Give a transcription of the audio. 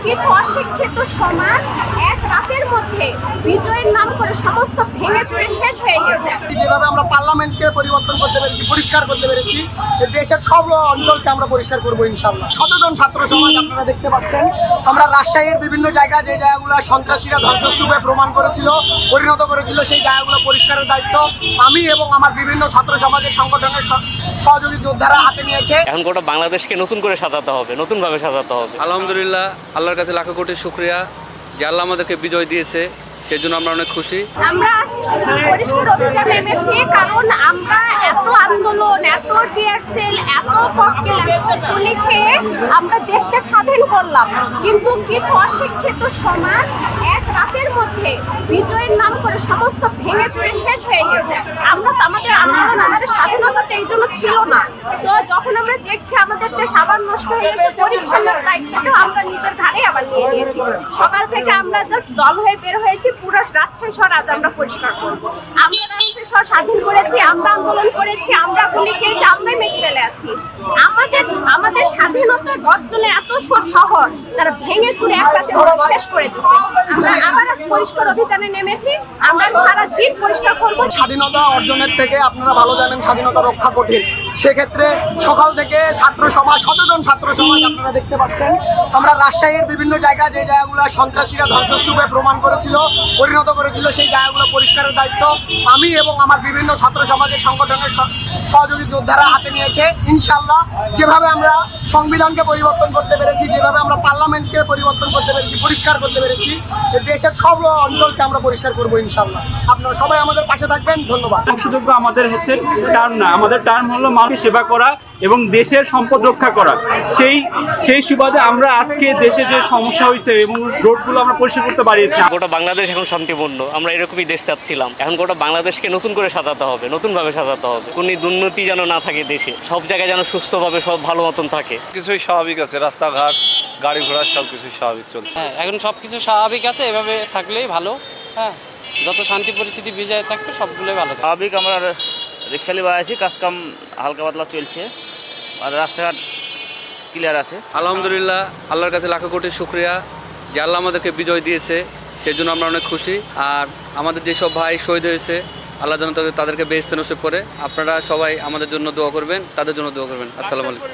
কিছু অশিক্ষিত সমাজ এক রাতের মধ্যে বিজয়ের নাম করে সমস্ত ভেঙে চুরে শেষ হয়ে গেছে। যেভাবে আমরা পার্লামেন্টকে পরিবর্তন করতে পেরেছি, পরিষ্কার করতে পেরেছি, দেশের সব অঞ্চলকে আমরা পরিষ্কার করবো ইনশাল্লাহ। সচেতন ছাত্র সমাজ আপনারা দেখতে পাচ্ছেন, আমরা রাজশাহীর বিভিন্ন জায়গা যে জায়গাগুলো সন্ত্রাসীরা ধ্বংসস্তূপে প্রমাণ করেছিল, পরিণত করেছিল, সেই জায়গাগুলো পরিষ্কারের দায়িত্ব আমি এবং আমার বিভিন্ন ছাত্র সমাজের সংগঠনের সহযোগী যোদ্ধারা হাতে নিয়েছে। এখন গোটা বাংলাদেশকে নতুন করে সাজাতে হবে, নতুনভাবে সাজাতে হবে। আলহামদুলিল্লাহ, আল্লাহর কাছে লাখো কোটি শুকরিয়া যে আল্লাহ আমাদেরকে বিজয় দিয়েছে, সেজন্য আমরা অনেক খুশি। আমরা পরিষ্কার অভিযান নেমেছি কারণ আমরা এত আন্দোলন, এত টিয়ার সেল, এত ককটেল, এত গুলি খেয়ে আমরা দেশকে স্বাধীন করলাম, কিন্তু কিছু অশিক্ষিত সমাজ এক রাতের মধ্যে বিজয়ের নাম করে সমস্ত ভেঙে চুরে শেষ হয়ে গেছে। আমরা তো আমাদের আন্দোলন, আমাদের স্বাধীনতা তো এই জন্য ছিল না। তো যখন আমরা দেখছি আমাদের দেশ আবার নষ্ট হয়ে গেছে, পরিচ্ছন্নের দায়িত্বটা আমরা নিজের ঘাড়ে আবার নিয়ে নিয়েছি। সকাল থেকে আমরা জাস্ট দল হয়ে বের হয়েছি, পুরো রাজশাহী শহর আজ আমরা পরিষ্কার করবো। আমরা রাজশাহী শহর স্বাধীন করেছি, আমরা আন্দোলন করেছি, আমরা গুলি খেয়েছি, আমরাই মেডিকেলে আছি। আমাদের স্বাধীনতার অর্জনে এত শহর তারা ভেঙে চুরে এক রাতে শেষ করে দিচ্ছে। আমরা আবার আজ পরিষ্কার অভিযানে নেমেছি, আমরা সারা দিন পরিষ্কার করবো। স্বাধীনতা অর্জনের থেকে আপনারা ভালো জানেন স্বাধীনতা রক্ষা কঠিন। সেক্ষেত্রে সকাল থেকে ছাত্র সমাজ, সচেতন ছাত্র সমাজ আপনারা দেখতে পাচ্ছেন, আমরা রাজশাহীর বিভিন্ন জায়গা যে জায়গাগুলো সন্ত্রাসীরা ধ্বংসস্তূপে প্রমাণ করেছিল, পরিণত করেছিল, সেই জায়গাগুলো পরিষ্কারের দায়িত্ব আমি এবং আমার বিভিন্ন ছাত্র সমাজের সংগঠনের সহযোগী যোদ্ধারা হাতে নিয়েছে। ইনশাল্লাহ যেভাবে আমরা সংবিধানকে পরিবর্তন করতে পেরেছি, যেভাবে আমরা পার্লামেন্টকে পরিবর্তন করতে পেরেছি, পরিষ্কার করতে পেরেছি, দেশের সব অঞ্চলকে আমরা পরিষ্কার করবো ইনশাল্লাহ। আপনারা সবাই আমাদের পাশে থাকবেন। ধন্যবাদ। বংশযোগ্য আমাদের হচ্ছে টার্ম না, আমাদের টার্ম হলো মানুষের সেবা করা এবং দেশের সম্পদ রক্ষা করা। সেই সুবাদে আমরা আজকে দেশে যে সমস্যা হয়েছে এবং রোডগুলো আমরা পরিষ্কার করতে পারিয়েছি। গোটা বাংলাদেশ এখন শান্তিপূর্ণ, আমরা এরকমই দেশ চাচ্ছিলাম। এখন গোটা বাংলাদেশকে নতুন করে সাজাতে হবে, নতুনভাবে সাজাতে হবে। কোনো দুর্নীতি যেন না থাকে দেশে, সব জায়গায় যেন সুস্থভাবে সব ভালো মতন থাকে। কিছুই স্বাভাবিক আছে, রাস্তাঘাট, গাড়ি ঘোড়া সব কিছুই স্বাভাবিক চলছে। হ্যাঁ, এখন সব কিছু স্বাভাবিক আছে, এভাবে থাকলেই ভালো। হ্যাঁ, যত শান্তি পরিস্থিতি বিজয় থাকবে সবগুলোই ভালো থাকবে। স্বাভাবিক, আমরা রিক্সালি বাড়াইছি, কাজকাম হালকা পাতলা চলছে, আর রাস্তাঘাট ক্লিয়ার আছে। আলহামদুলিল্লাহ, আল্লাহর কাছে লাখো কোটি শুকরিয়া যে আল্লাহ আমাদেরকে বিজয় দিয়েছে, সেজন্য আমরা অনেক খুশি। আর আমাদের যেসব ভাই শহীদ হয়েছে, আল্লাহ যেন তাদেরকে বেহেশতে নসিব করে। আপনারা সবাই আমাদের জন্য দোয়া করবেন, তাদের জন্য দোয়া করবেন। আসসালামু আলাইকুম।